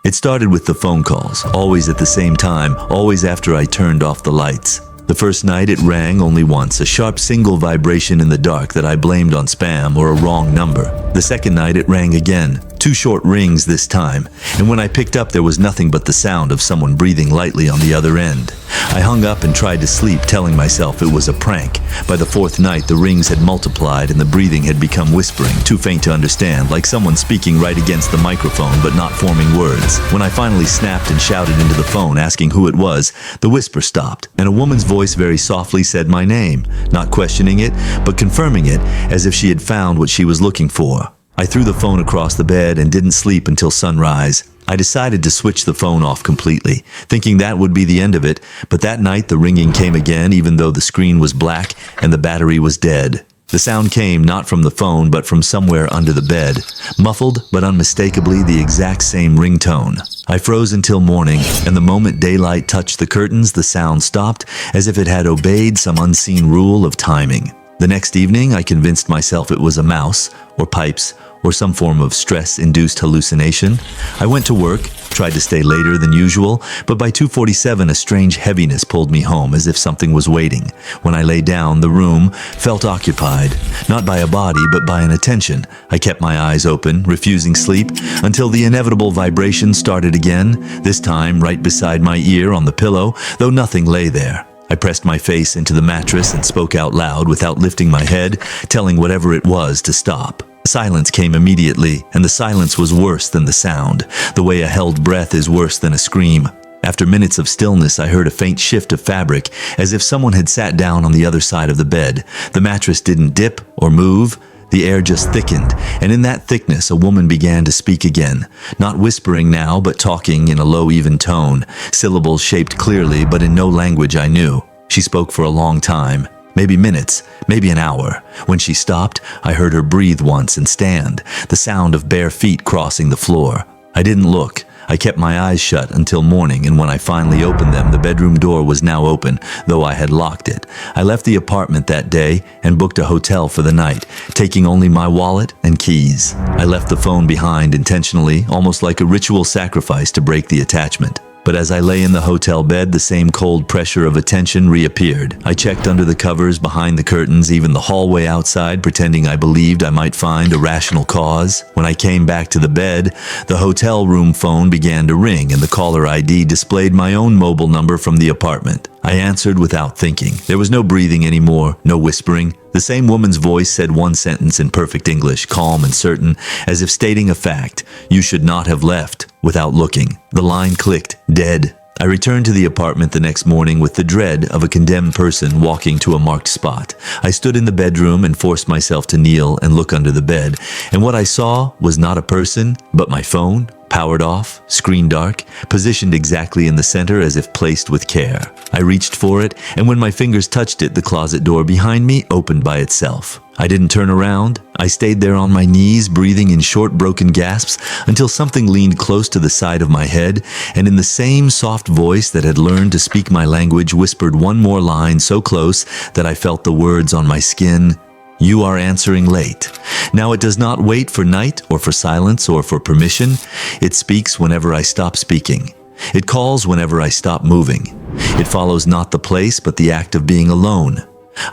It started with the phone calls, always at the same time, always after I turned off the lights. The first night it rang only once, a sharp single vibration in the dark that I blamed on spam or a wrong number. The second night it rang again, 2 short rings this time, and when I picked up there was nothing but the sound of someone breathing lightly on the other end. I hung up and tried to sleep, telling myself it was a prank. By the 4th night the rings had multiplied and the breathing had become whispering, too faint to understand, like someone speaking right against the microphone but not forming words. When I finally snapped and shouted into the phone asking who it was, the whisper stopped, and a woman's voice very softly said my name, not questioning it, but confirming it as if she had found what she was looking for. I threw the phone across the bed and didn't sleep until sunrise. I decided to switch the phone off completely, thinking that would be the end of it, but that night the ringing came again even though the screen was black and the battery was dead. The sound came not from the phone but from somewhere under the bed, muffled but unmistakably the exact same ringtone. I froze until morning, and the moment daylight touched the curtains, the sound stopped as if it had obeyed some unseen rule of timing. The next evening, I convinced myself it was a mouse, or pipes, or some form of stress-induced hallucination. I went to work, tried to stay later than usual, but by 2:47 a strange heaviness pulled me home as if something was waiting. When I lay down, the room felt occupied, not by a body but by an attention. I kept my eyes open, refusing sleep, until the inevitable vibration started again, this time right beside my ear on the pillow, though nothing lay there. I pressed my face into the mattress and spoke out loud without lifting my head, telling whatever it was to stop. Silence came immediately, and the silence was worse than the sound, the way a held breath is worse than a scream. After minutes of stillness, I heard a faint shift of fabric, as if someone had sat down on the other side of the bed. The mattress didn't dip or move. The air just thickened, and in that thickness a woman began to speak again, not whispering now, but talking in a low, even tone, syllables shaped clearly, but in no language I knew. She spoke for a long time, maybe minutes, maybe an hour. When she stopped, I heard her breathe once and stand, the sound of bare feet crossing the floor. I didn't look. I kept my eyes shut until morning, and when I finally opened them, the bedroom door was now open, though I had locked it. I left the apartment that day and booked a hotel for the night, taking only my wallet and keys. I left the phone behind intentionally, almost like a ritual sacrifice to break the attachment. But as I lay in the hotel bed, the same cold pressure of attention reappeared. I checked under the covers, behind the curtains, even the hallway outside, pretending I believed I might find a rational cause. When I came back to the bed, the hotel room phone began to ring, and the caller ID displayed my own mobile number from the apartment. I answered without thinking. There was no breathing anymore, no whispering. The same woman's voice said one sentence in perfect English, calm and certain, as if stating a fact. "You should not have left," without looking. The line clicked, dead. I returned to the apartment the next morning with the dread of a condemned person walking to a marked spot. I stood in the bedroom and forced myself to kneel and look under the bed, and what I saw was not a person, but my phone, powered off, screen dark, positioned exactly in the center as if placed with care. I reached for it, and when my fingers touched it, the closet door behind me opened by itself. I didn't turn around. I stayed there on my knees, breathing in short, broken gasps, until something leaned close to the side of my head, and in the same soft voice that had learned to speak my language, whispered one more line so close that I felt the words on my skin. "You are answering late." Now it does not wait for night or for silence or for permission. It speaks whenever I stop speaking. It calls whenever I stop moving. It follows not the place but the act of being alone.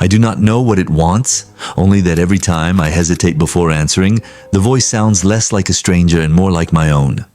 I do not know what it wants, only that every time I hesitate before answering, the voice sounds less like a stranger and more like my own.